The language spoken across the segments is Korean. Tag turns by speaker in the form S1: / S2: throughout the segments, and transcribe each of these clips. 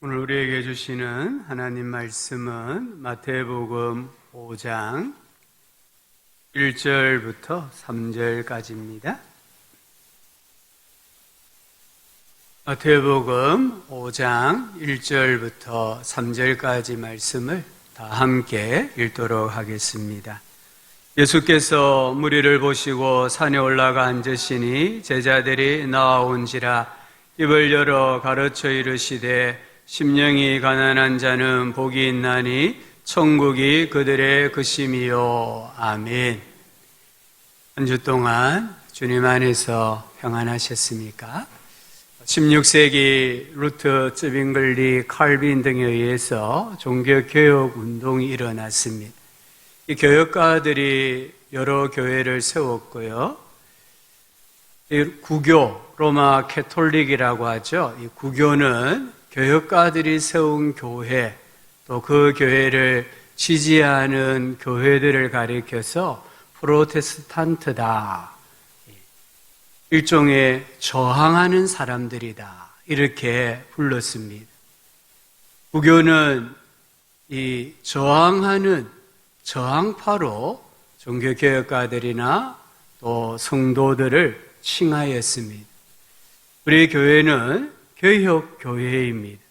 S1: 오늘 우리에게 주시는 하나님 말씀은 마태복음 5장 1절부터 3절까지입니다. 마태복음 5장 1절부터 3절까지 말씀을 다 함께 읽도록 하겠습니다. 예수께서 무리를 보시고 산에 올라가 앉으시니 제자들이 나와온지라 입을 열어 가르쳐 이르시되 심령이 가난한 자는 복이 있나니 천국이 그들의 것임이요. 아멘. 한 주 동안 주님 안에서 평안하셨습니까? 16세기 루트, 쯔빙글리, 칼빈 등에 의해서 종교개혁 운동이 일어났습니다. 이 교역가들이 여러 교회를 세웠고요. 이 구교, 로마 캐톨릭이라고 하죠. 이 구교는 교역가들이 세운 교회, 또 그 교회를 지지하는 교회들을 가리켜서 프로테스탄트다, 일종의 저항하는 사람들이다, 이렇게 불렀습니다. 구교는 이 저항하는 저항파로 종교개혁가들이나 또 성도들을 칭하였습니다. 우리 교회는 개혁교회입니다.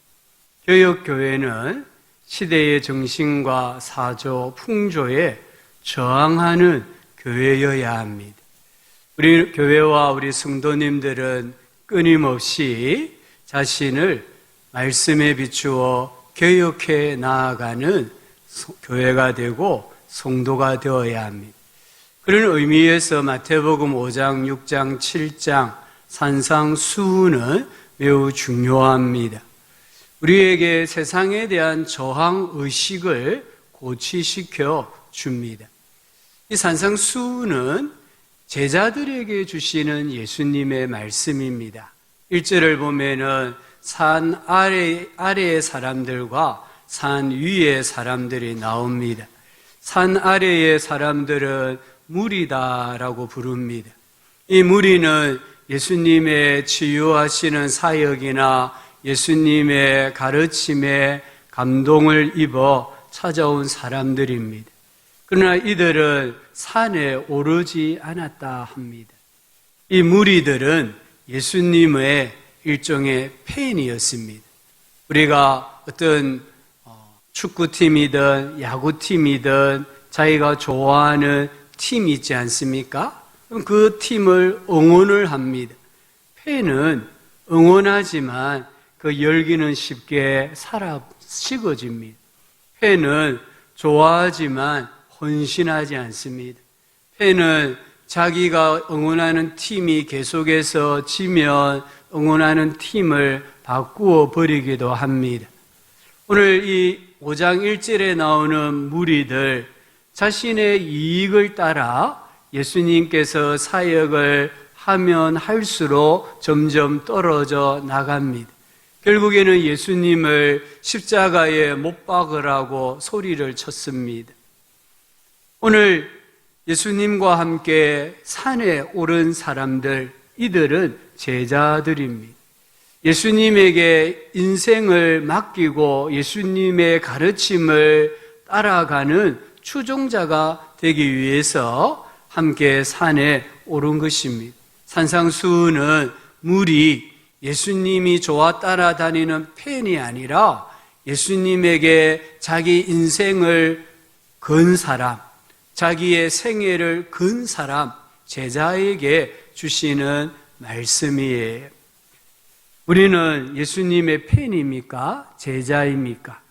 S1: 개혁교회는 시대의 정신과 사조, 풍조에 저항하는 교회여야 합니다. 우리 교회와 우리 성도님들은 끊임없이 자신을 말씀에 비추어 개혁해 나아가는 교회가 되고 성도가 되어야 합니다. 그런 의미에서 마태복음 5장, 6장, 7장 산상수훈은 매우 중요합니다. 우리에게 세상에 대한 저항의식을 고취시켜 줍니다. 이 산상수훈은 제자들에게 주시는 예수님의 말씀입니다. 1절을 보면은 산 아래의 사람들과 산 위의 사람들이 나옵니다. 산 아래의 사람들은 무리다라고 부릅니다. 이 무리는 예수님의 치유하시는 사역이나 예수님의 가르침에 감동을 입어 찾아온 사람들입니다. 그러나 이들은 산에 오르지 않았다 합니다. 이 무리들은 예수님의 일종의 팬이었습니다. 우리가 어떤 축구팀이든 야구팀이든 자기가 좋아하는 팀이 있지 않습니까? 그럼 그 팀을 응원을 합니다. 팬은 응원하지만 그 열기는 쉽게 식어집니다. 팬은 좋아하지만 헌신하지 않습니다. 팬은 자기가 응원하는 팀이 계속해서 지면 응원하는 팀을 바꾸어 버리기도 합니다. 오늘 이 5장 1절에 나오는 무리들, 자신의 이익을 따라 예수님께서 사역을 하면 할수록 점점 떨어져 나갑니다. 결국에는 예수님을 십자가에 못 박으라고 소리를 쳤습니다. 오늘 예수님과 함께 산에 오른 사람들, 이들은 제자들입니다. 예수님에게 인생을 맡기고 예수님의 가르침을 따라가는 추종자가 되기 위해서 함께 산에 오른 것입니다. 산상수훈은 물이 예수님이 좋아 따라다니는 팬이 아니라 예수님에게 자기 인생을 건 사람, 자기의 생애를 건 사람, 제자에게 주시는 말씀이에요. 우리는 예수님의 팬입니까? 제자입니까?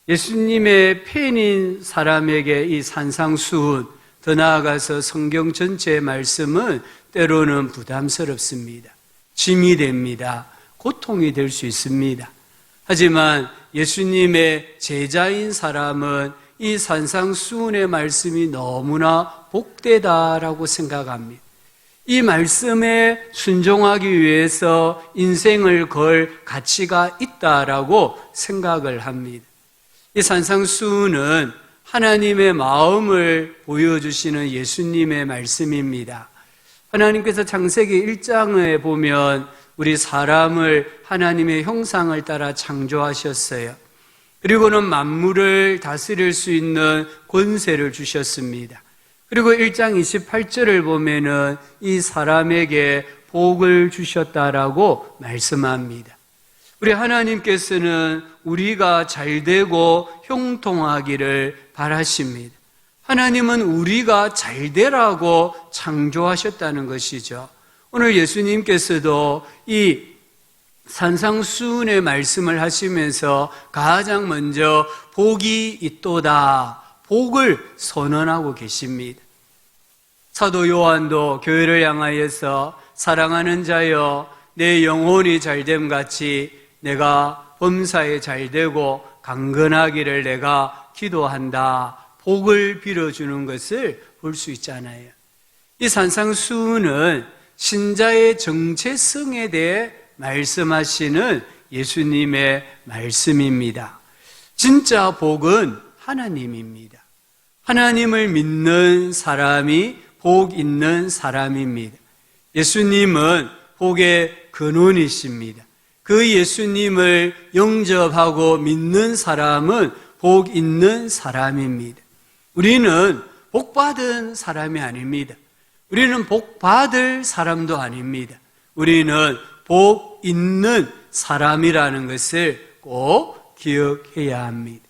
S1: 예수님의 팬인 사람에게 이 산상수훈, 더 나아가서 성경 전체의 말씀은 때로는 부담스럽습니다. 짐이 됩니다. 고통이 될 수 있습니다. 하지만 예수님의 제자인 사람은 이 산상수훈의 말씀이 너무나 복되다라고 생각합니다. 이 말씀에 순종하기 위해서 인생을 걸 가치가 있다라고 생각을 합니다. 이 산상수훈은 하나님의 마음을 보여주시는 예수님의 말씀입니다. 하나님께서 창세기 1장에 보면 우리 사람을 하나님의 형상을 따라 창조하셨어요. 그리고는 만물을 다스릴 수 있는 권세를 주셨습니다. 그리고 1장 28절을 보면은 이 사람에게 복을 주셨다라고 말씀합니다. 우리 하나님께서는 우리가 잘되고 형통하기를 바라십니다. 하나님은 우리가 잘되라고 창조하셨다는 것이죠. 오늘 예수님께서도 이 산상수훈의 말씀을 하시면서 가장 먼저 복이 있도다, 복을 선언하고 계십니다. 사도 요한도 교회를 향하여서 사랑하는 자여 내 영혼이 잘됨 같이 내가 범사에 잘되고 강건하기를 내가 기도한다, 복을 빌어주는 것을 볼 수 있잖아요. 이 산상수훈은 신자의 정체성에 대해 말씀하시는 예수님의 말씀입니다. 진짜 복은 하나님입니다. 하나님을 믿는 사람이 복 있는 사람입니다. 예수님은 복의 근원이십니다. 그 예수님을 영접하고 믿는 사람은 복 있는 사람입니다. 우리는 복 받은 사람이 아닙니다. 우리는 복 받을 사람도 아닙니다. 우리는 복 있는 사람이라는 것을 꼭 기억해야 합니다.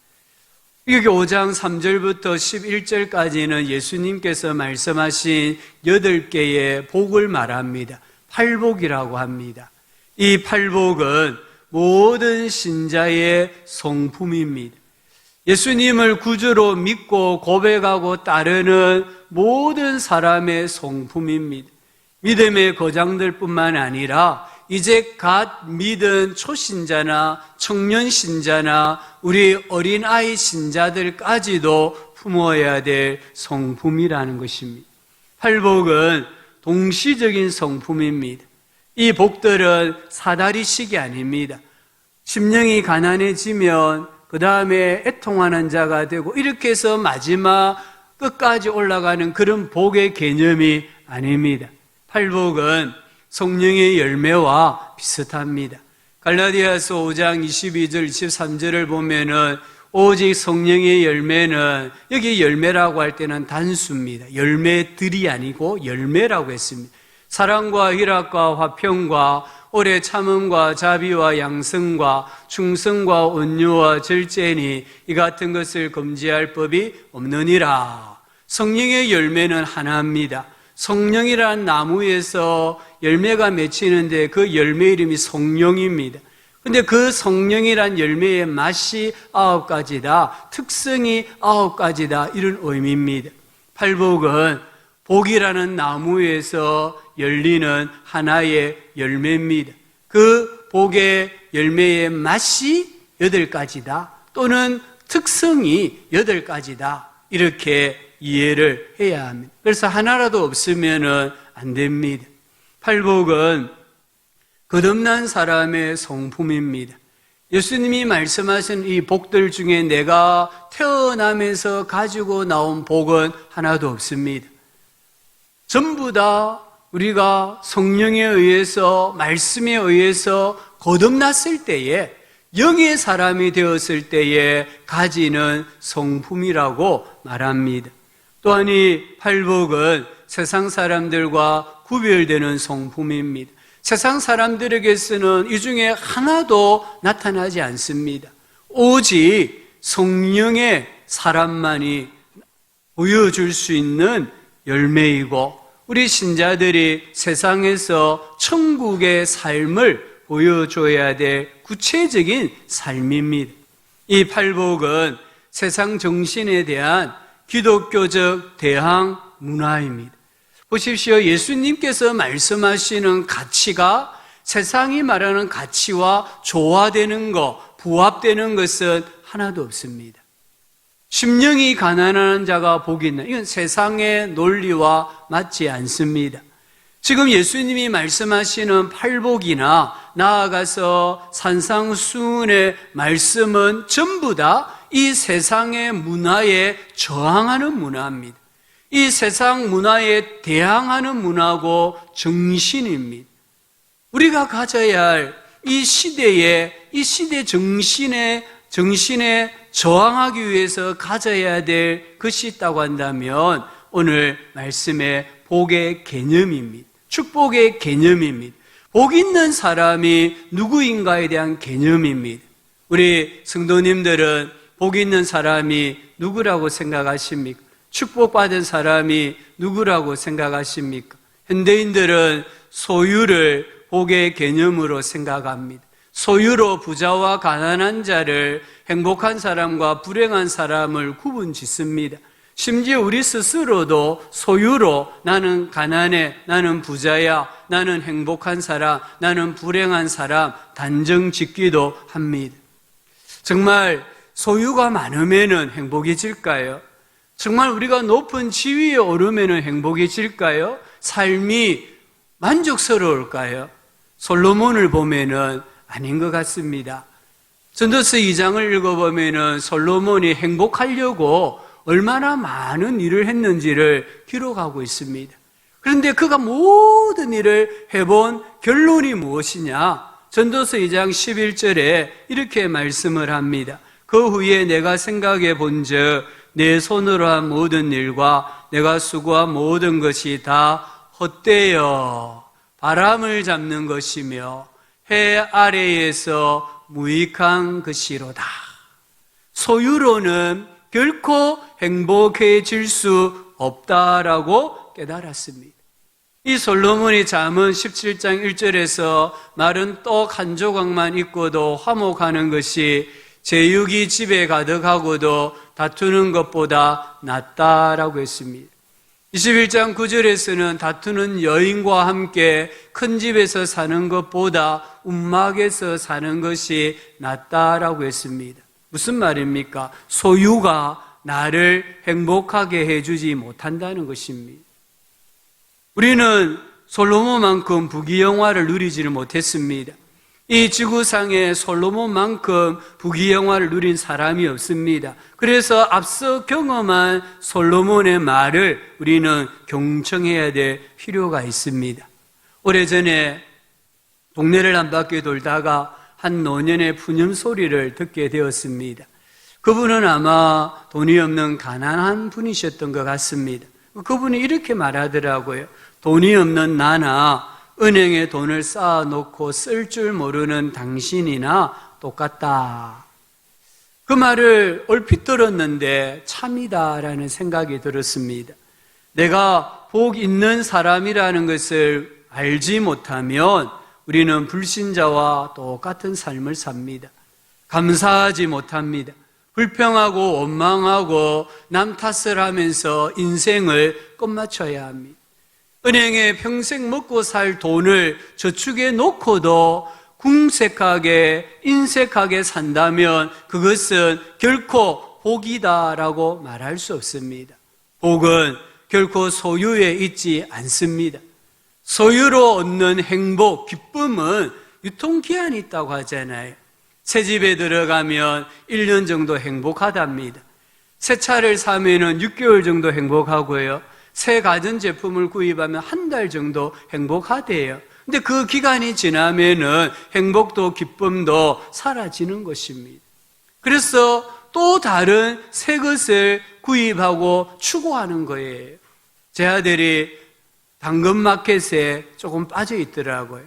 S1: 여기 5장 3절부터 11절까지는 예수님께서 말씀하신 8개의 복을 말합니다. 팔복이라고 합니다. 이 팔복은 모든 신자의 성품입니다. 예수님을 구주로 믿고 고백하고 따르는 모든 사람의 성품입니다. 믿음의 거장들뿐만 아니라 이제 갓 믿은 초신자나 청년 신자나 우리 어린아이 신자들까지도 품어야 될 성품이라는 것입니다. 팔복은 동시적인 성품입니다. 이 복들은 사다리식이 아닙니다. 심령이 가난해지면 그 다음에 애통하는 자가 되고 이렇게 해서 마지막 끝까지 올라가는 그런 복의 개념이 아닙니다. 팔복은 성령의 열매와 비슷합니다. 갈라디아서 5장 22절 23절을 보면은 오직 성령의 열매는, 여기 열매라고 할 때는 단수입니다. 열매들이 아니고 열매라고 했습니다. 사랑과 희락과 화평과 오래 참음과 자비와 양성과 충성과 온유와 절제니 이 같은 것을 금지할 법이 없느니라. 성령의 열매는 하나입니다. 성령이란 나무에서 열매가 맺히는데 그 열매 이름이 성령입니다. 근데 그 성령이란 열매의 맛이 9가지다, 특성이 9가지다, 이런 의미입니다. 팔복은 복이라는 나무에서 열리는 하나의 열매입니다. 그 복의 열매의 맛이 8가지다, 또는 특성이 8가지다, 이렇게 이해를 해야 합니다. 그래서 하나라도 없으면 안 됩니다. 팔복은 거듭난 사람의 성품입니다. 예수님이 말씀하신 이 복들 중에 내가 태어나면서 가지고 나온 복은 하나도 없습니다. 전부 다 우리가 성령에 의해서, 말씀에 의해서 거듭났을 때에, 영의 사람이 되었을 때에 가지는 성품이라고 말합니다. 또한 이 팔복은 세상 사람들과 구별되는 성품입니다. 세상 사람들에게서는 이 중에 하나도 나타나지 않습니다. 오직 성령의 사람만이 보여줄 수 있는 열매이고, 우리 신자들이 세상에서 천국의 삶을 보여줘야 될 구체적인 삶입니다. 이 팔복은 세상 정신에 대한 기독교적 대항 문화입니다. 보십시오. 예수님께서 말씀하시는 가치가 세상이 말하는 가치와 조화되는 것, 부합되는 것은 하나도 없습니다. 심령이 가난한 자가 복이 있나? 이건 세상의 논리와 맞지 않습니다. 지금 예수님이 말씀하시는 팔복이나 나아가서 산상수훈의 말씀은 전부 다 이 세상의 문화에 저항하는 문화입니다. 이 세상 문화에 대항하는 문화고 정신입니다. 우리가 가져야 할 이 시대 정신에 저항하기 위해서 가져야 될 것이 있다고 한다면 오늘 말씀의 복의 개념입니다. 축복의 개념입니다. 복 있는 사람이 누구인가에 대한 개념입니다. 우리 성도님들은 복 있는 사람이 누구라고 생각하십니까? 축복받은 사람이 누구라고 생각하십니까? 현대인들은 소유를 복의 개념으로 생각합니다. 소유로 부자와 가난한 자를, 행복한 사람과 불행한 사람을 구분 짓습니다. 심지어 우리 스스로도 소유로 나는 가난해, 나는 부자야, 나는 행복한 사람, 나는 불행한 사람 단정 짓기도 합니다. 정말 소유가 많으면 행복해질까요? 정말 우리가 높은 지위에 오르면 행복해질까요? 삶이 만족스러울까요? 솔로몬을 보면은 아닌 것 같습니다. 전도서 2장을 읽어보면은 솔로몬이 행복하려고 얼마나 많은 일을 했는지를 기록하고 있습니다. 그런데 그가 모든 일을 해본 결론이 무엇이냐? 전도서 2장 11절에 이렇게 말씀을 합니다. 그 후에 내가 생각해 본즉 내 손으로 한 모든 일과 내가 수고한 모든 것이 다 헛되어 바람을 잡는 것이며 해 아래에서 무익한 것이로다. 소유로는 결코 행복해질 수 없다라고 깨달았습니다. 이 솔로몬이 잠언 17장 1절에서 마른 떡 한 조각만 있고도 화목하는 것이 제육이 집에 가득하고도 다투는 것보다 낫다라고 했습니다. 21장 9절에서는 다투는 여인과 함께 큰 집에서 사는 것보다 움막에서 사는 것이 낫다라고 했습니다. 무슨 말입니까? 소유가 나를 행복하게 해주지 못한다는 것입니다. 우리는 솔로몬만큼 부귀영화를 누리지를 못했습니다. 이 지구상에 솔로몬만큼 부귀영화를 누린 사람이 없습니다. 그래서 앞서 경험한 솔로몬의 말을 우리는 경청해야 될 필요가 있습니다. 오래전에 동네를 한 바퀴 돌다가 한 노년의 푸념 소리를 듣게 되었습니다. 그분은 아마 돈이 없는 가난한 분이셨던 것 같습니다. 그분이 이렇게 말하더라고요. 돈이 없는 나나 은행에 돈을 쌓아놓고 쓸 줄 모르는 당신이나 똑같다. 그 말을 얼핏 들었는데 참이다라는 생각이 들었습니다. 내가 복 있는 사람이라는 것을 알지 못하면 우리는 불신자와 똑같은 삶을 삽니다. 감사하지 못합니다. 불평하고 원망하고 남 탓을 하면서 인생을 끝마쳐야 합니다. 은행에 평생 먹고 살 돈을 저축해 놓고도 궁색하게 인색하게 산다면 그것은 결코 복이다라고 말할 수 없습니다. 복은 결코 소유에 있지 않습니다. 소유로 얻는 행복, 기쁨은 유통기한이 있다고 하잖아요. 새 집에 들어가면 1년 정도 행복하답니다. 새 차를 사면은 6개월 정도 행복하고요. 새 가전제품을 구입하면 한 달 정도 행복하대요. 근데 그 기간이 지나면은 행복도 기쁨도 사라지는 것입니다. 그래서 또 다른 새 것을 구입하고 추구하는 거예요. 제 아들이 당근마켓에 조금 빠져 있더라고요.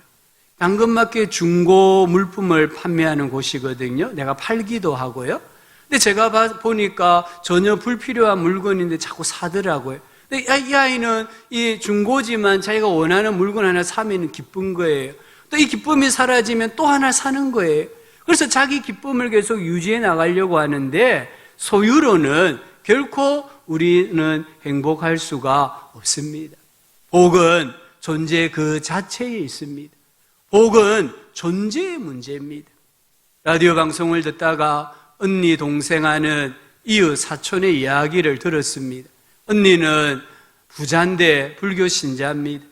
S1: 당근마켓 중고 물품을 판매하는 곳이거든요. 내가 팔기도 하고요. 근데 제가 보니까 전혀 불필요한 물건인데 자꾸 사더라고요. 이 아이는 이 중고지만 자기가 원하는 물건 하나 사면 기쁜 거예요. 또 이 기쁨이 사라지면 또 하나 사는 거예요. 그래서 자기 기쁨을 계속 유지해 나가려고 하는데 소유로는 결코 우리는 행복할 수가 없습니다. 복은 존재 그 자체에 있습니다. 복은 존재의 문제입니다. 라디오 방송을 듣다가 언니 동생하는 이웃 사촌의 이야기를 들었습니다. 언니는 부자인데 불교 신자입니다.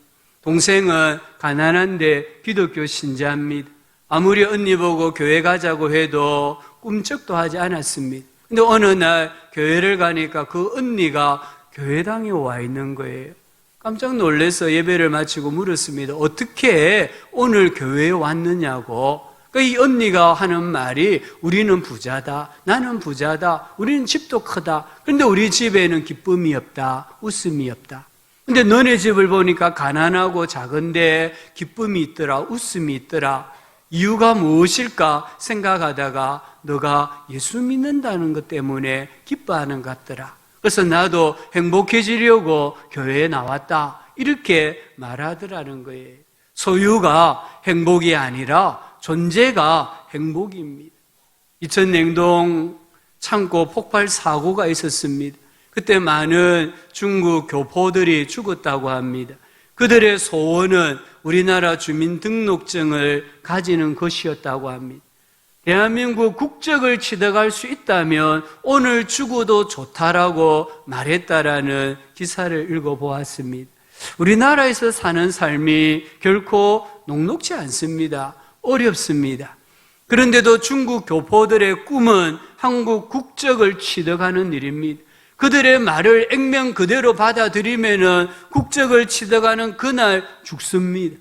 S1: 동생은 가난한데 기독교 신자입니다. 아무리 언니 보고 교회 가자고 해도 꿈쩍도 하지 않았습니다. 근데 어느 날 교회를 가니까 그 언니가 교회당에 와 있는 거예요. 깜짝 놀라서 예배를 마치고 물었습니다. 어떻게 오늘 교회에 왔느냐고. 이 언니가 하는 말이 우리는 부자다, 나는 부자다, 우리는 집도 크다. 그런데 우리 집에는 기쁨이 없다, 웃음이 없다. 근데 너네 집을 보니까 가난하고 작은데 기쁨이 있더라, 웃음이 있더라. 이유가 무엇일까 생각하다가 너가 예수 믿는다는 것 때문에 기뻐하는 것 같더라. 그래서 나도 행복해지려고 교회에 나왔다. 이렇게 말하더라는 거예요. 소유가 행복이 아니라 존재가 행복입니다. 2000 냉동 창고 폭발 사고가 있었습니다. 그때 많은 중국 교포들이 죽었다고 합니다. 그들의 소원은 우리나라 주민등록증을 가지는 것이었다고 합니다. 대한민국 국적을 취득할 수 있다면 오늘 죽어도 좋다라고 말했다라는 기사를 읽어보았습니다. 우리나라에서 사는 삶이 결코 녹록지 않습니다. 어렵습니다. 그런데도 중국 교포들의 꿈은 한국 국적을 취득하는 일입니다. 그들의 말을 액면 그대로 받아들이면 국적을 취득하는 그날 죽습니다.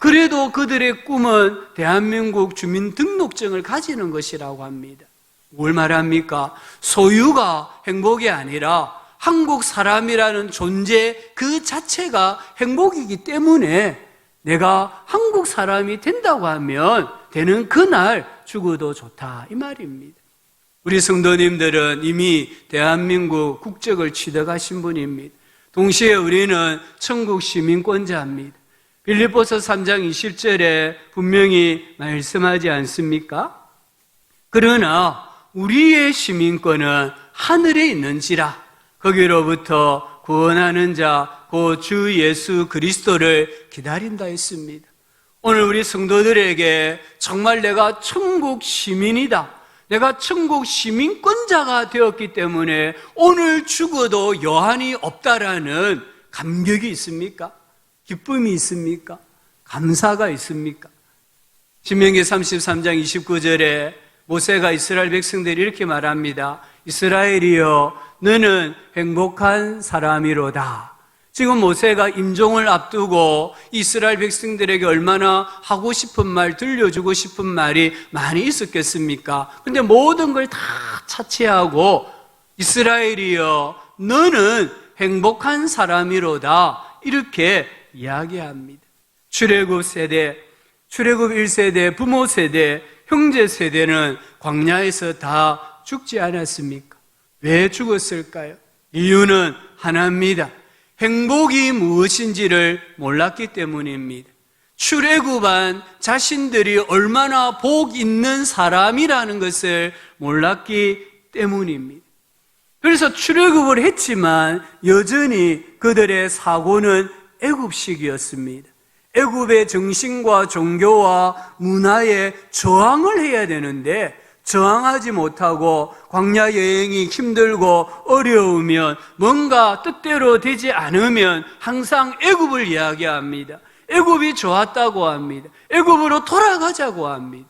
S1: 그래도 그들의 꿈은 대한민국 주민등록증을 가지는 것이라고 합니다. 뭘 말합니까? 소유가 행복이 아니라 한국 사람이라는 존재 그 자체가 행복이기 때문에 내가 한국 사람이 된다고 하면 되는 그날 죽어도 좋다 이 말입니다. 우리 성도님들은 이미 대한민국 국적을 취득하신 분입니다. 동시에 우리는 천국 시민권자입니다. 빌립보서 3장 20절에 분명히 말씀하지 않습니까? 그러나 우리의 시민권은 하늘에 있는지라 거기로부터 구원하는 자 곧 주 예수 그리스도를 기다린다 했습니다. 오늘 우리 성도들에게 정말 내가 천국 시민이다, 내가 천국 시민권자가 되었기 때문에 오늘 죽어도 여한이 없다라는 감격이 있습니까? 기쁨이 있습니까? 감사가 있습니까? 신명기 33장 29절에 모세가 이스라엘 백성들이 이렇게 말합니다. 이스라엘이여 너는 행복한 사람이로다. 지금 모세가 임종을 앞두고 이스라엘 백성들에게 얼마나 하고 싶은 말, 들려주고 싶은 말이 많이 있었겠습니까? 근데 모든 걸 다 차치하고 이스라엘이여 너는 행복한 사람이로다 이렇게 이야기합니다. 출애굽 세대, 출애굽 1세대, 부모 세대, 형제 세대는 광야에서 다 죽지 않았습니까? 왜 죽었을까요? 이유는 하나입니다. 행복이 무엇인지를 몰랐기 때문입니다. 출애굽한 자신들이 얼마나 복 있는 사람이라는 것을 몰랐기 때문입니다. 그래서 출애굽을 했지만 여전히 그들의 사고는 애굽식이었습니다. 애굽의 정신과 종교와 문화에 저항을 해야 되는데 저항하지 못하고 광야 여행이 힘들고 어려우면 뭔가 뜻대로 되지 않으면 항상 애굽을 이야기합니다. 애굽이 좋았다고 합니다. 애굽으로 돌아가자고 합니다.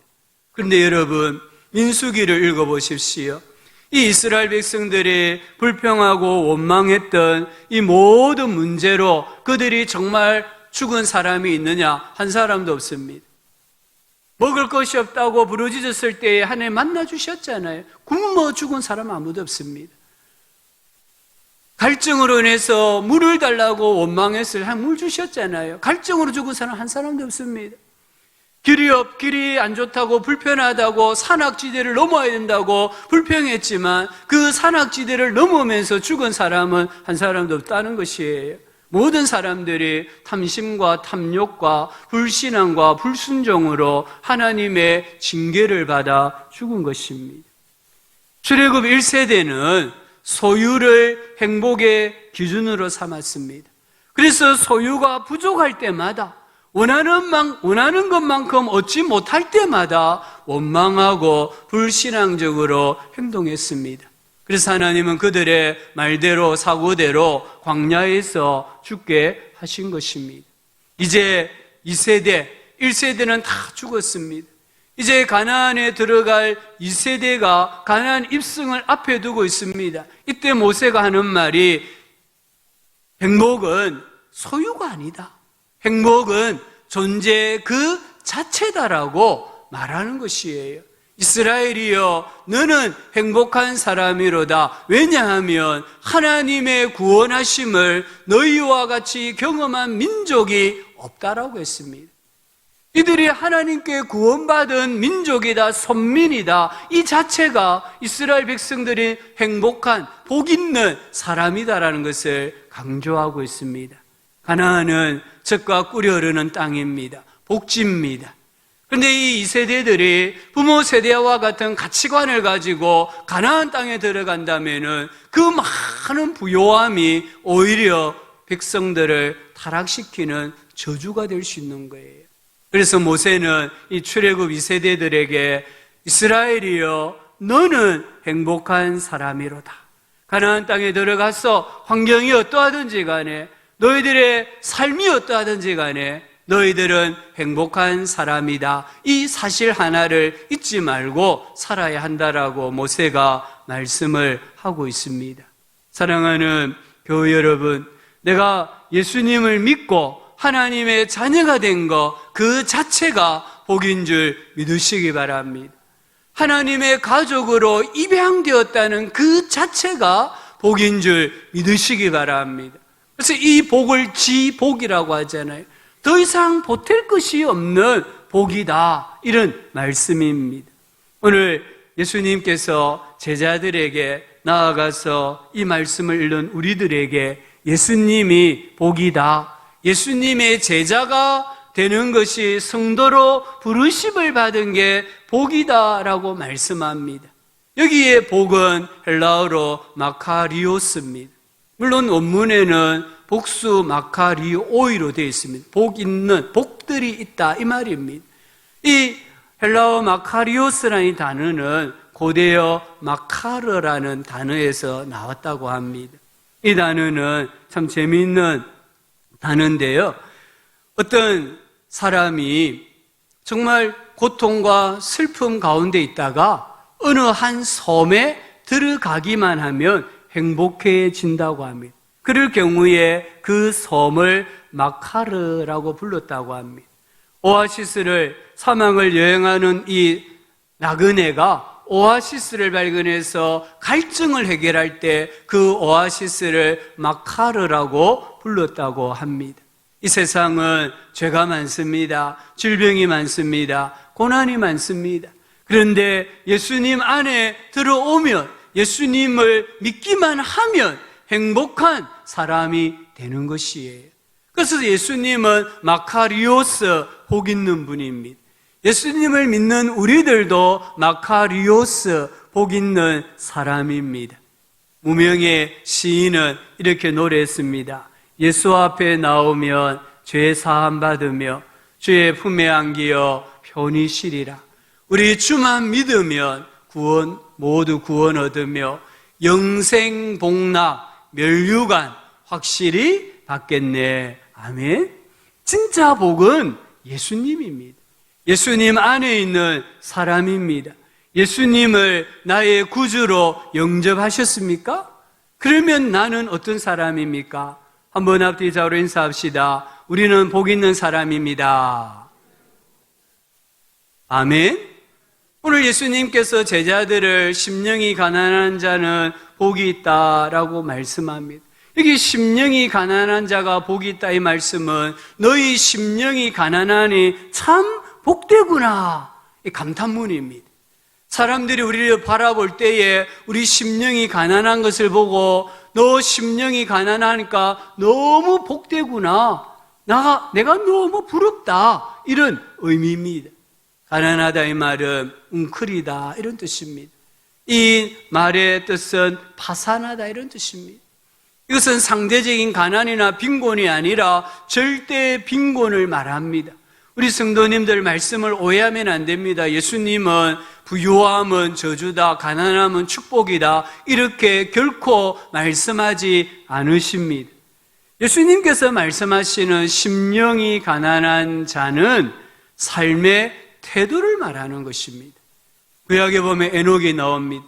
S1: 그런데 여러분 민수기를 읽어보십시오. 이 이스라엘 백성들이 불평하고 원망했던 이 모든 문제로 그들이 정말 죽은 사람이 있느냐? 한 사람도 없습니다. 먹을 것이 없다고 부르짖었을 때에 하나님 만나 주셨잖아요. 굶어 죽은 사람 아무도 없습니다. 갈증으로 인해서 물을 달라고 원망했을 때 물 주셨잖아요. 갈증으로 죽은 사람 한 사람도 없습니다. 길이 안 좋다고 불편하다고 산악지대를 넘어야 된다고 불평했지만 그 산악지대를 넘으면서 죽은 사람은 한 사람도 없다는 것이에요. 모든 사람들이 탐심과 탐욕과 불신앙과 불순종으로 하나님의 징계를 받아 죽은 것입니다. 출애굽 1세대는 소유를 행복의 기준으로 삼았습니다. 그래서 소유가 부족할 때마다 원하는 것만큼 얻지 못할 때마다 원망하고 불신앙적으로 행동했습니다. 그래서 하나님은 그들의 말대로 사고대로 광야에서 죽게 하신 것입니다. 이제 2세대, 1세대는 다 죽었습니다. 이제 가나안에 들어갈 2세대가 가나안 입성을 앞에 두고 있습니다. 이때 모세가 하는 말이 행복은 소유가 아니다. 행복은 존재 그 자체다라고 말하는 것이에요. 이스라엘이여, 너는 행복한 사람이로다. 왜냐하면 하나님의 구원하심을 너희와 같이 경험한 민족이 없다라고 했습니다. 이들이 하나님께 구원받은 민족이다, 선민이다, 이 자체가 이스라엘 백성들이 행복한, 복 있는 사람이다라는 것을 강조하고 있습니다. 가나안은 젖과 꿀이 흐르는 땅입니다. 복지입니다. 그런데 이 세대들이 부모 세대와 같은 가치관을 가지고 가나안 땅에 들어간다면은 그 많은 부요함이 오히려 백성들을 타락시키는 저주가 될 수 있는 거예요. 그래서 모세는 이 출애굽 2세대들에게 이스라엘이여, 너는 행복한 사람이로다. 가나안 땅에 들어가서 환경이 어떠하든지 간에, 너희들의 삶이 어떠하든지 간에 너희들은 행복한 사람이다. 이 사실 하나를 잊지 말고 살아야 한다라고 모세가 말씀을 하고 있습니다. 사랑하는 교회 여러분, 내가 예수님을 믿고 하나님의 자녀가 된 것 그 자체가 복인 줄 믿으시기 바랍니다. 하나님의 가족으로 입양되었다는 그 자체가 복인 줄 믿으시기 바랍니다. 그래서 이 복을 지복이라고 하잖아요. 더 이상 보탤 것이 없는 복이다, 이런 말씀입니다. 오늘 예수님께서 제자들에게 나아가서 이 말씀을 읽는 우리들에게 예수님이 복이다, 예수님의 제자가 되는 것이 성도로 부르심을 받은 게 복이다라고 말씀합니다. 여기에 복은 헬라어로 마카리오스입니다. 물론 원문에는 복수 마카리오이로 되어 있습니다. 복 있는, 복들이 있다, 이 말입니다. 이 헬라어 마카리오스라는 단어는 고대어 마카르라는 단어에서 나왔다고 합니다. 이 단어는 참 재미있는 단어인데요. 어떤 사람이 정말 고통과 슬픔 가운데 있다가 어느 한 섬에 들어가기만 하면 행복해진다고 합니다. 그럴 경우에 그 섬을 마카르라고 불렀다고 합니다. 오아시스를, 사막을 여행하는 이 나그네가 오아시스를 발견해서 갈증을 해결할 때 그 오아시스를 마카르라고 불렀다고 합니다. 이 세상은 죄가 많습니다. 질병이 많습니다. 고난이 많습니다. 그런데 예수님 안에 들어오면, 예수님을 믿기만 하면 행복한 사람이 되는 것이에요. 그래서 예수님은 마카리오스, 복 있는 분입니다. 예수님을 믿는 우리들도 마카리오스, 복 있는 사람입니다. 무명의 시인은 이렇게 노래했습니다. 예수 앞에 나오면 죄 사함 받으며 주의 품에 안기어 편히 쉬리라. 우리 주만 믿으면 모두 구원 얻으며 영생 복락 멸류관 확실히 받겠네. 아멘. 진짜 복은 예수님입니다. 예수님 안에 있는 사람입니다. 예수님을 나의 구주로 영접하셨습니까? 그러면 나는 어떤 사람입니까? 한번 앞뒤 좌우로 인사합시다. 우리는 복 있는 사람입니다. 아멘. 오늘 예수님께서 제자들을 심령이 가난한 자는 복이 있다라고 말씀합니다. 여기 심령이 가난한 자가 복이 있다, 이 말씀은 너희 심령이 가난하니 참 복되구나, 이 감탄문입니다. 사람들이 우리를 바라볼 때에 우리 심령이 가난한 것을 보고 너 심령이 가난하니까 너무 복되구나, 내가 너무 부럽다, 이런 의미입니다. 가난하다 이 말은 웅크리다 이런 뜻입니다. 이 말의 뜻은 파산하다 이런 뜻입니다. 이것은 상대적인 가난이나 빈곤이 아니라 절대 빈곤을 말합니다. 우리 성도님들 말씀을 오해하면 안 됩니다. 예수님은 부유함은 저주다, 가난함은 축복이다, 이렇게 결코 말씀하지 않으십니다. 예수님께서 말씀하시는 심령이 가난한 자는 삶의 태도를 말하는 것입니다. 구약에 보면 에녹이 나옵니다.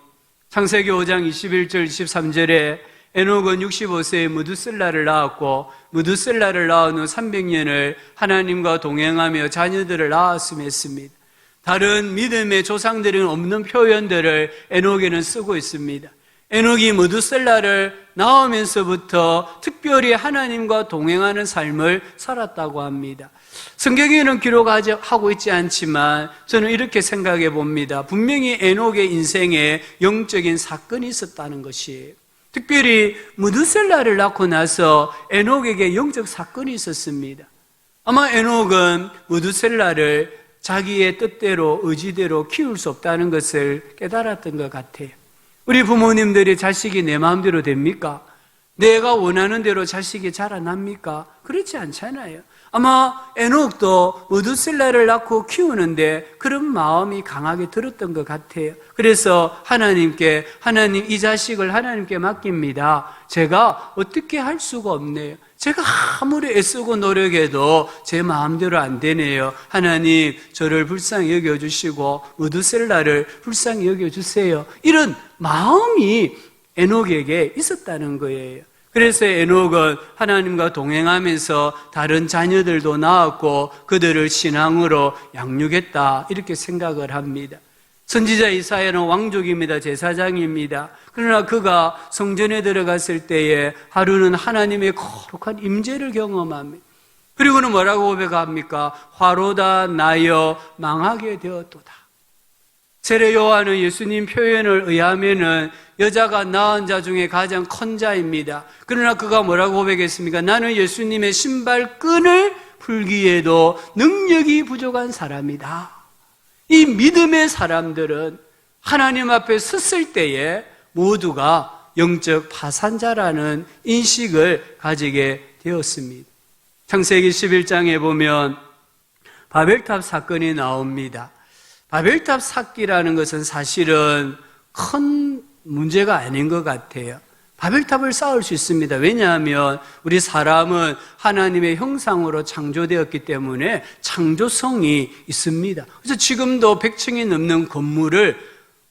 S1: 창세기 5장 21절 23절에 에녹은 65세에 무두셀라를 낳았고 무두셀라를 낳은 후 300년을 하나님과 동행하며 자녀들을 낳았으며 했습니다. 다른 믿음의 조상들은 없는 표현들을 에녹에는 쓰고 있습니다. 에녹이 무두셀라를 낳으면서부터 특별히 하나님과 동행하는 삶을 살았다고 합니다. 성경에는 기록하고 있지 않지만 저는 이렇게 생각해 봅니다. 분명히 에녹의 인생에 영적인 사건이 있었다는 것이에요. 특별히 무두셀라를 낳고 나서 에녹에게 영적 사건이 있었습니다. 아마 에녹은 무두셀라를 자기의 뜻대로 의지대로 키울 수 없다는 것을 깨달았던 것 같아요. 우리 부모님들이 자식이 내 마음대로 됩니까? 내가 원하는 대로 자식이 자라납니까? 그렇지 않잖아요. 아마 에녹도 무두셀라를 낳고 키우는데 그런 마음이 강하게 들었던 것 같아요. 그래서 하나님 이 자식을 하나님께 맡깁니다. 제가 어떻게 할 수가 없네요. 제가 아무리 애쓰고 노력해도 제 마음대로 안 되네요. 하나님, 저를 불쌍히 여겨주시고 무두셀라를 불쌍히 여겨주세요. 이런 마음이 에녹에게 있었다는 거예요. 그래서 에녹은 하나님과 동행하면서 다른 자녀들도 낳았고 그들을 신앙으로 양육했다, 이렇게 생각을 합니다. 선지자 이사야는 왕족입니다. 제사장입니다. 그러나 그가 성전에 들어갔을 때에 하루는 하나님의 거룩한 임재를 경험합니다. 그리고는 뭐라고 고백합니까? 화로다 나여 망하게 되었도다. 세례 요한은 예수님 표현을 의하면은 여자가 낳은 자 중에 가장 큰 자입니다. 그러나 그가 뭐라고 고백했습니까? 나는 예수님의 신발끈을 풀기에도 능력이 부족한 사람이다. 이 믿음의 사람들은 하나님 앞에 섰을 때에 모두가 영적 파산자라는 인식을 가지게 되었습니다. 창세기 11장에 보면 바벨탑 사건이 나옵니다. 바벨탑 쌓기라는 것은 사실은 큰 문제가 아닌 것 같아요. 바벨탑을 쌓을 수 있습니다. 왜냐하면 우리 사람은 하나님의 형상으로 창조되었기 때문에 창조성이 있습니다. 그래서 지금도 100층이 넘는 건물을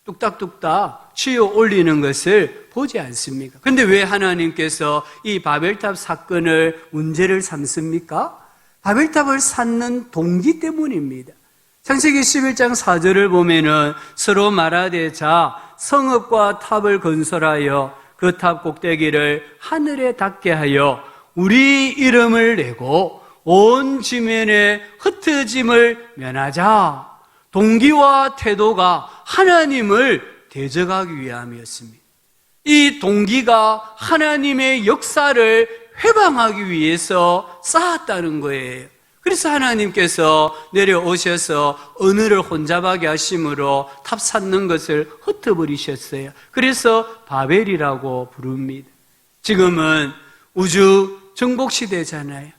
S1: 뚝딱뚝딱 치어 올리는 것을 보지 않습니까? 그런데 왜 하나님께서 이 바벨탑 사건을 문제를 삼습니까? 바벨탑을 쌓는 동기 때문입니다. 창세기 11장 4절을 보면은 서로 말하되 자 성읍과 탑을 건설하여 그 탑 꼭대기를 하늘에 닿게 하여 우리 이름을 내고 온 지면에 흩어짐을 면하자. 동기와 태도가 하나님을 대적하기 위함이었습니다. 이 동기가 하나님의 역사를 회방하기 위해서 쌓았다는 거예요. 그래서 하나님께서 내려오셔서 언어를 혼잡하게 하심으로 탑 쌓는 것을 흩어버리셨어요. 그래서 바벨이라고 부릅니다. 지금은 우주 정복 시대잖아요.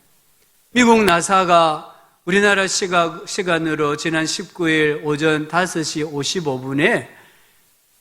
S1: 미국 나사가 우리나라 시간으로 지난 19일 오전 5시 55분에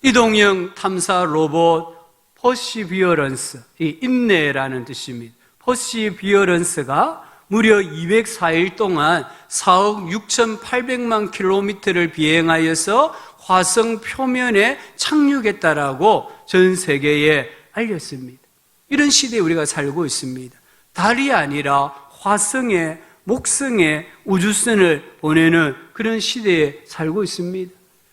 S1: 이동형 탐사 로봇 퍼시비어런스, 이 인내라는 뜻입니다. 퍼시비어런스가 무려 204일 동안 4억 6,800만 킬로미터를 비행하여서 화성 표면에 착륙했다라고 전 세계에 알렸습니다. 이런 시대에 우리가 살고 있습니다. 달이 아니라 화성에, 목성에 우주선을 보내는 그런 시대에 살고 있습니다.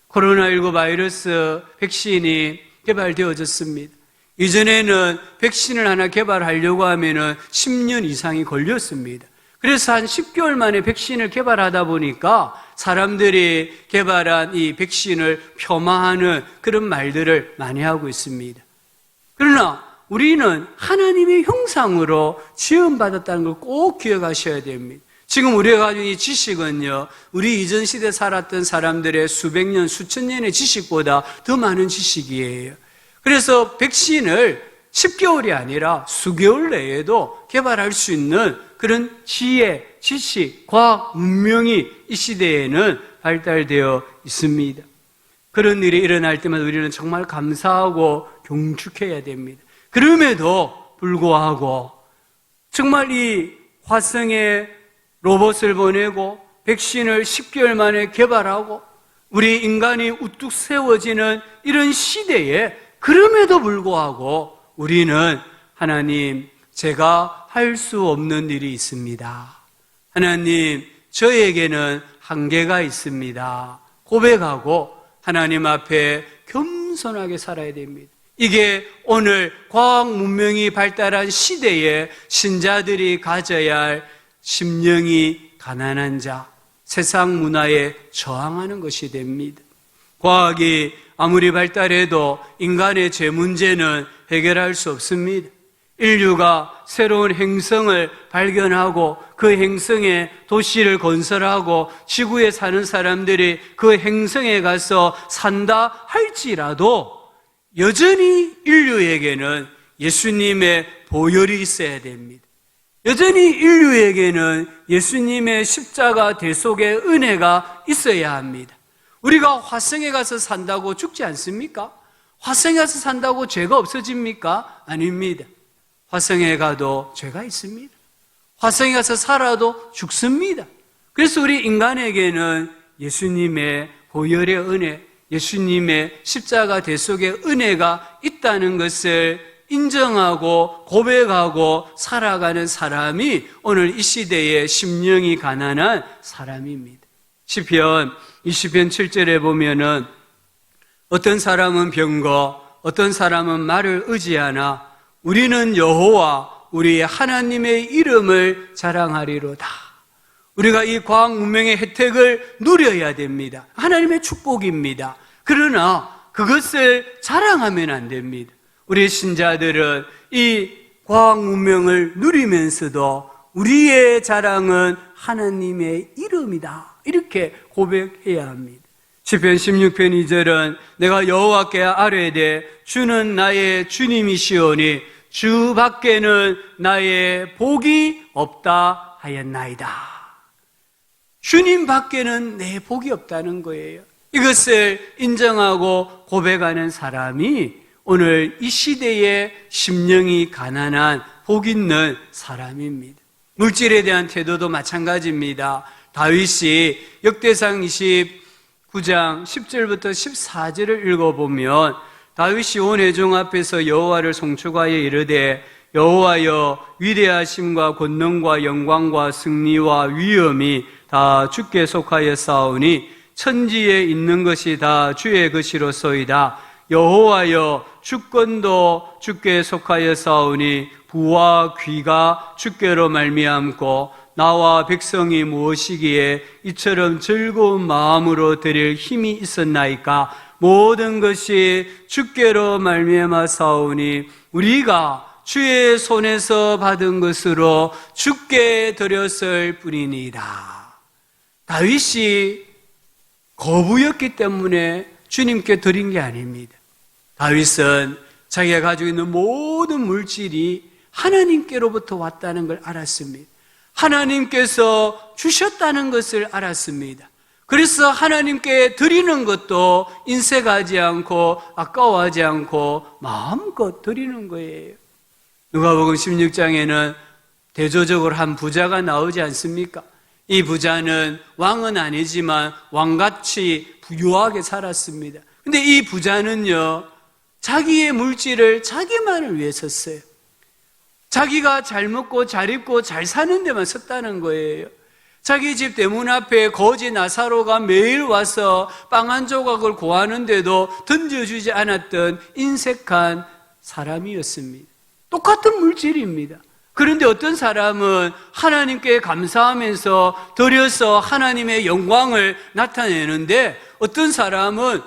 S1: 코로나19 바이러스 백신이 개발되어졌습니다. 이전에는 백신을 하나 개발하려고 하면은 10년 이상이 걸렸습니다. 그래서 한 10개월 만에 백신을 개발하다 보니까 사람들이 개발한 이 백신을 폄하하는 그런 말들을 많이 하고 있습니다. 그러나 우리는 하나님의 형상으로 지음받았다는 걸 꼭 기억하셔야 됩니다. 지금 우리가 가진 이 지식은요, 우리 이전 시대에 살았던 사람들의 수백 년, 수천 년의 지식보다 더 많은 지식이에요. 그래서 백신을 10개월이 아니라 수개월 내에도 개발할 수 있는 그런 지혜, 지식, 과학, 문명이 이 시대에는 발달되어 있습니다. 그런 일이 일어날 때마다 우리는 정말 감사하고 경축해야 됩니다. 그럼에도 불구하고 정말 이 화성에 로봇을 보내고 백신을 10개월 만에 개발하고 우리 인간이 우뚝 세워지는 이런 시대에 그럼에도 불구하고 우리는 하나님, 제가 할 수 없는 일이 있습니다. 하나님, 저에게는 한계가 있습니다. 고백하고 하나님 앞에 겸손하게 살아야 됩니다. 이게 오늘 과학 문명이 발달한 시대에 신자들이 가져야 할 심령이 가난한 자, 세상 문화에 저항하는 것이 됩니다. 과학이 아무리 발달해도 인간의 죄 문제는 해결할 수 없습니다. 인류가 새로운 행성을 발견하고 그 행성에 도시를 건설하고 지구에 사는 사람들이 그 행성에 가서 산다 할지라도 여전히 인류에게는 예수님의 보혈이 있어야 됩니다. 여전히 인류에게는 예수님의 십자가 대속의 은혜가 있어야 합니다. 우리가 화성에 가서 산다고 죽지 않습니까? 화성에 가서 산다고 죄가 없어집니까? 아닙니다. 화성에 가도 죄가 있습니다. 화성에 가서 살아도 죽습니다. 그래서 우리 인간에게는 예수님의 보혈의 은혜, 예수님의 십자가 대속의 은혜가 있다는 것을 인정하고 고백하고 살아가는 사람이 오늘 이 시대의 심령이 가난한 사람입니다. 시편 20편 7절에 보면은 어떤 사람은 병거, 어떤 사람은 말을 의지하나 우리는 여호와 우리의 하나님의 이름을 자랑하리로다. 우리가 이 과학 문명의 혜택을 누려야 됩니다. 하나님의 축복입니다. 그러나 그것을 자랑하면 안 됩니다. 우리 신자들은 이 과학 문명을 누리면서도 우리의 자랑은 하나님의 이름이다. 이렇게 고백해야 합니다. 시편 16편 2절은 내가 여호와께 아뢰되 주는 나의 주님이시오니 주 밖에는 나의 복이 없다 하였나이다. 주님 밖에는 내 복이 없다는 거예요. 이것을 인정하고 고백하는 사람이 오늘 이 시대의 심령이 가난한 복 있는 사람입니다. 물질에 대한 태도도 마찬가지입니다. 다윗이 역대상 29장 10절부터 14절을 읽어보면 다윗이 온 회중 앞에서 여호와를 송축하여 이르되 여호와여 위대하심과 권능과 영광과 승리와 위엄이 다 주께 속하였사오니 천지에 있는 것이 다 주의 것이로소이다. 여호와여 주권도 주께 속하였사오니 부와 귀가 주께로 말미암고 나와 백성이 무엇이기에 이처럼 즐거운 마음으로 드릴 힘이 있었나이까. 모든 것이 주께로 말미암아사오니 우리가 주의 손에서 받은 것으로 주께 드렸을 뿐이니이다. 다윗이 거부였기 때문에 주님께 드린 게 아닙니다. 다윗은 자기가 가지고 있는 모든 물질이 하나님께로부터 왔다는 걸 알았습니다. 하나님께서 주셨다는 것을 알았습니다. 그래서 하나님께 드리는 것도 인색하지 않고 아까워하지 않고 마음껏 드리는 거예요. 누가복음 16장에는 대조적으로 한 부자가 나오지 않습니까? 이 부자는 왕은 아니지만 왕같이 부유하게 살았습니다. 근데 이 부자는요, 자기의 물질을 자기만을 위해 썼어요. 자기가 잘 먹고 잘 입고 잘 사는 데만 썼다는 거예요. 자기 집 대문 앞에 거지 나사로가 매일 와서 빵 한 조각을 구하는데도 던져주지 않았던 인색한 사람이었습니다. 똑같은 물질입니다. 그런데 어떤 사람은 하나님께 감사하면서 드려서 하나님의 영광을 나타내는데 어떤 사람은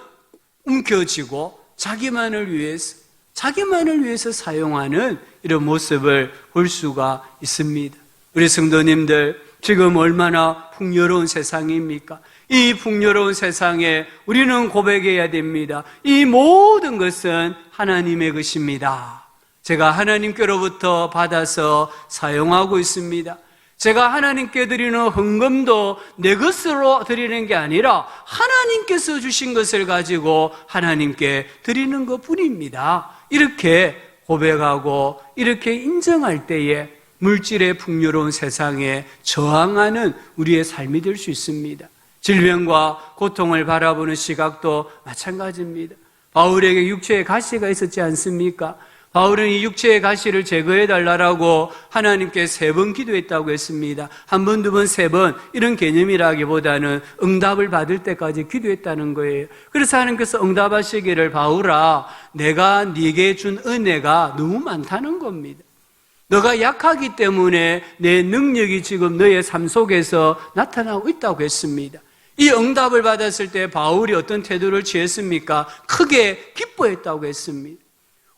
S1: 움켜쥐고 자기만을 위해서 사용하는 이런 모습을 볼 수가 있습니다. 우리 성도님들, 지금 얼마나 풍요로운 세상입니까? 이 풍요로운 세상에 우리는 고백해야 됩니다. 이 모든 것은 하나님의 것입니다. 제가 하나님께로부터 받아서 사용하고 있습니다. 제가 하나님께 드리는 헌금도 내 것으로 드리는 게 아니라 하나님께서 주신 것을 가지고 하나님께 드리는 것뿐입니다. 이렇게 고백하고 이렇게 인정할 때에 물질의 풍요로운 세상에 저항하는 우리의 삶이 될 수 있습니다. 질병과 고통을 바라보는 시각도 마찬가지입니다. 바울에게 육체에 가시가 있었지 않습니까? 바울은 이 육체의 가시를 제거해 달라고 하나님께 3번 기도했다고 했습니다. 1번, 2번, 3번 이런 개념이라기보다는 응답을 받을 때까지 기도했다는 거예요. 그래서 하나님께서 응답하시기를 바울아, 내가 네게 준 은혜가 너무 많다는 겁니다. 너가 약하기 때문에 내 능력이 지금 너의 삶 속에서 나타나고 있다고 했습니다. 이 응답을 받았을 때 바울이 어떤 태도를 취했습니까? 크게 기뻐했다고 했습니다.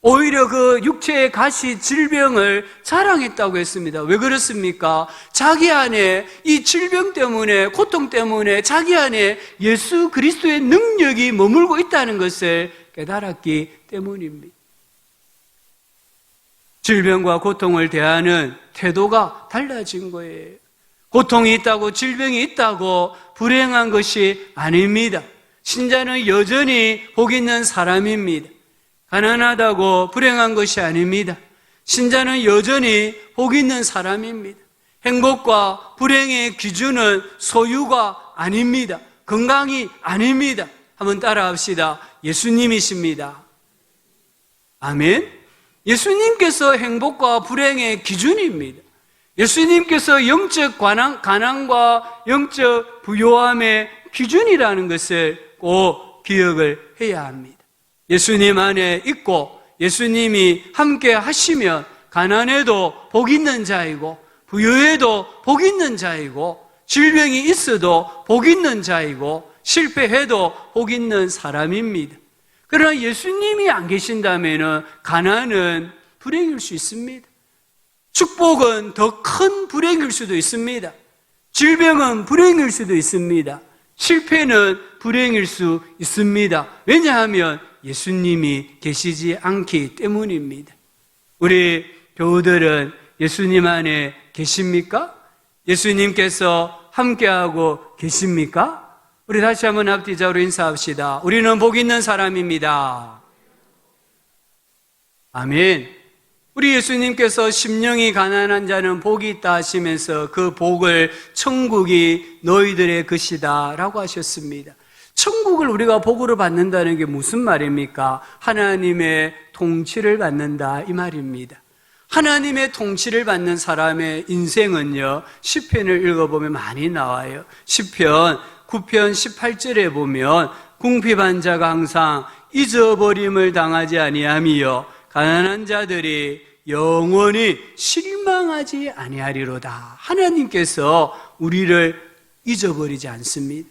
S1: 오히려 그 육체의 가시 질병을 자랑했다고 했습니다. 왜 그렇습니까? 자기 안에 이 질병 때문에, 고통 때문에 자기 안에 예수 그리스도의 능력이 머물고 있다는 것을 깨달았기 때문입니다. 질병과 고통을 대하는 태도가 달라진 거예요. 고통이 있다고, 질병이 있다고 불행한 것이 아닙니다. 신자는 여전히 복 있는 사람입니다. 가난하다고 불행한 것이 아닙니다. 신자는 여전히 복 있는 사람입니다. 행복과 불행의 기준은 소유가 아닙니다. 건강이 아닙니다. 한번 따라합시다. 예수님이십니다. 아멘. 예수님께서 행복과 불행의 기준입니다. 예수님께서 영적 가난과 영적 부요함의 기준이라는 것을 꼭 기억을 해야 합니다. 예수님 안에 있고 예수님이 함께 하시면 가난해도 복 있는 자이고 부유해도 복 있는 자이고 질병이 있어도 복 있는 자이고 실패해도 복 있는 사람입니다. 그러나 예수님이 안 계신다면 가난은 불행일 수 있습니다. 축복은 더 큰 불행일 수도 있습니다. 질병은 불행일 수도 있습니다. 실패는 불행일 수 있습니다. 왜냐하면 예수님이 계시지 않기 때문입니다. 우리 교우들은 예수님 안에 계십니까? 예수님께서 함께하고 계십니까? 우리 다시 한번 앞뒤자로 인사합시다. 우리는 복 있는 사람입니다. 아멘. 우리 예수님께서 심령이 가난한 자는 복이 있다 하시면서 그 복을 천국이 너희들의 것이다 라고 하셨습니다. 천국을 우리가 복으로 받는다는 게 무슨 말입니까? 하나님의 통치를 받는다 이 말입니다. 하나님의 통치를 받는 사람의 인생은요, 시편을 읽어보면 많이 나와요. 시편 9편 18절에 보면 궁핍한 자가 항상 잊어버림을 당하지 아니하며 가난한 자들이 영원히 실망하지 아니하리로다. 하나님께서 우리를 잊어버리지 않습니다.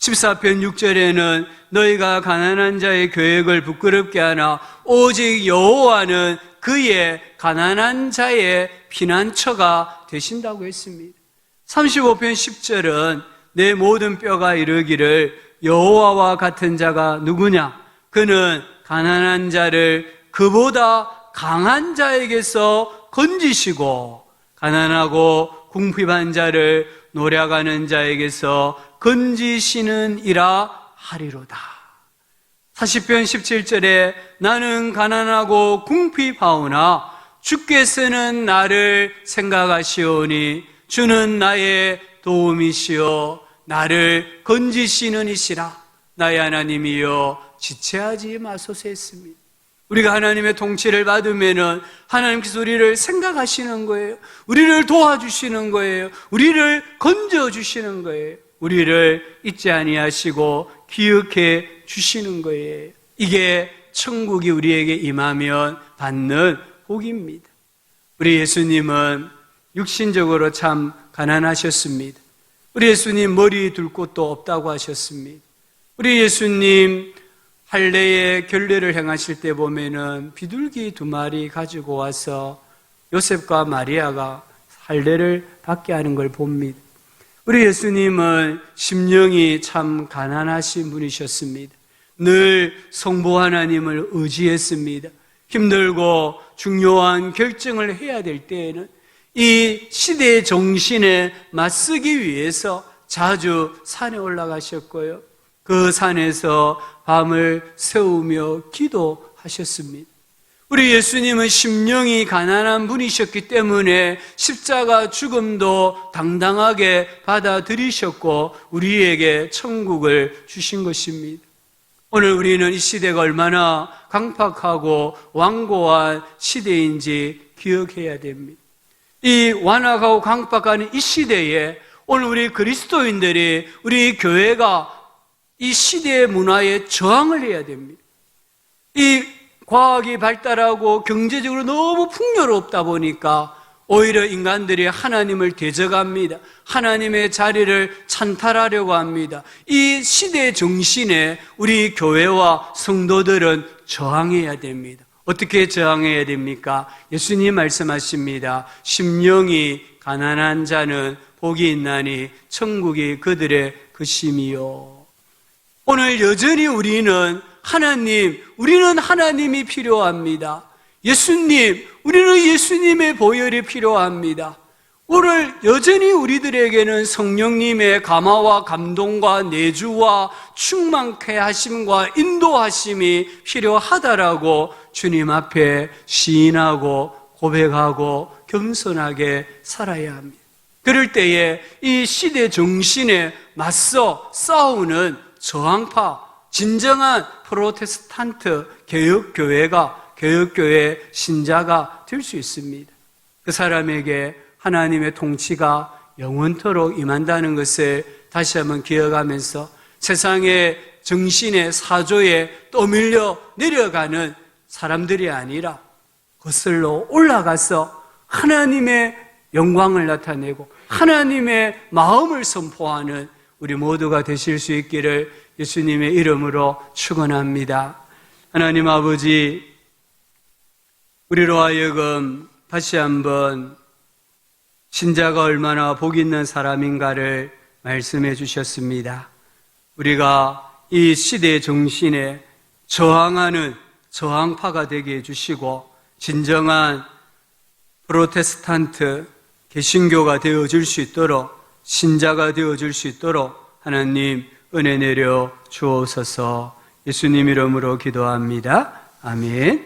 S1: 14편 6절에는 너희가 가난한 자의 계획을 부끄럽게 하나 오직 여호와는 그의 가난한 자의 피난처가 되신다고 했습니다. 35편 10절은 내 모든 뼈가 이르기를 여호와와 같은 자가 누구냐? 그는 가난한 자를 그보다 강한 자에게서 건지시고 가난하고 궁핍한 자를 노략하는 자에게서 건지시는 이라 하리로다. 40편 17절에 나는 가난하고 궁핍하오나 주께서는 나를 생각하시오니 주는 나의 도움이시오 나를 건지시는 이시라. 나의 하나님이여 지체하지 마소서 했습니다. 우리가 하나님의 통치를 받으면은 하나님께서 우리를 생각하시는 거예요. 우리를 도와주시는 거예요. 우리를 건져주시는 거예요. 우리를 잊지 아니하시고 기억해 주시는 거예요. 이게 천국이 우리에게 임하면 받는 복입니다. 우리 예수님은 육신적으로 참 가난하셨습니다. 우리 예수님 머리 둘 곳도 없다고 하셨습니다. 우리 예수님 할례의 결례를 행하실 때 보면은 비둘기 2마리 가지고 와서 요셉과 마리아가 할례를 받게 하는 걸 봅니다. 우리 예수님은 심령이 참 가난하신 분이셨습니다. 늘 성부 하나님을 의지했습니다. 힘들고 중요한 결정을 해야 될 때에는 이 시대의 정신에 맞서기 위해서 자주 산에 올라가셨고요. 그 산에서 밤을 새우며 기도하셨습니다. 우리 예수님은 심령이 가난한 분이셨기 때문에 십자가 죽음도 당당하게 받아들이셨고 우리에게 천국을 주신 것입니다. 오늘 우리는 이 시대가 얼마나 강팍하고 완고한 시대인지 기억해야 됩니다. 이 완악하고 강팍한 이 시대에 오늘 우리 그리스도인들이, 우리 교회가 이 시대의 문화에 저항을 해야 됩니다. 이 과학이 발달하고 경제적으로 너무 풍요롭다 보니까 오히려 인간들이 하나님을 대적합니다. 하나님의 자리를 찬탈하려고 합니다. 이 시대의 정신에 우리 교회와 성도들은 저항해야 됩니다. 어떻게 저항해야 됩니까? 예수님 말씀하십니다. 심령이 가난한 자는 복이 있나니 천국이 그들의 것임이요. 오늘 여전히 우리는 하나님이 필요합니다. 예수님, 우리는 예수님의 보혈이 필요합니다. 오늘 여전히 우리들에게는 성령님의 감화와 감동과 내주와 충만케 하심과 인도하심이 필요하다라고 주님 앞에 시인하고 고백하고 겸손하게 살아야 합니다. 그럴 때에 이 시대 정신에 맞서 싸우는 저항파, 진정한 프로테스탄트 개혁교회 신자가 될 수 있습니다. 그 사람에게 하나님의 통치가 영원토록 임한다는 것을 다시 한번 기억하면서 세상의 정신의 사조에 떠밀려 내려가는 사람들이 아니라 거슬러 올라가서 하나님의 영광을 나타내고 하나님의 마음을 선포하는 우리 모두가 되실 수 있기를 예수님의 이름으로 축원합니다. 하나님 아버지, 우리로 하여금 다시 한번 신자가 얼마나 복 있는 사람인가를 말씀해 주셨습니다. 우리가 이 시대의 정신에 저항하는 저항파가 되게 해주시고 진정한 프로테스탄트 개신교가 되어줄 수 있도록, 신자가 되어줄 수 있도록 하나님 은혜 내려 주옵소서. 예수님 이름으로 기도합니다. 아멘.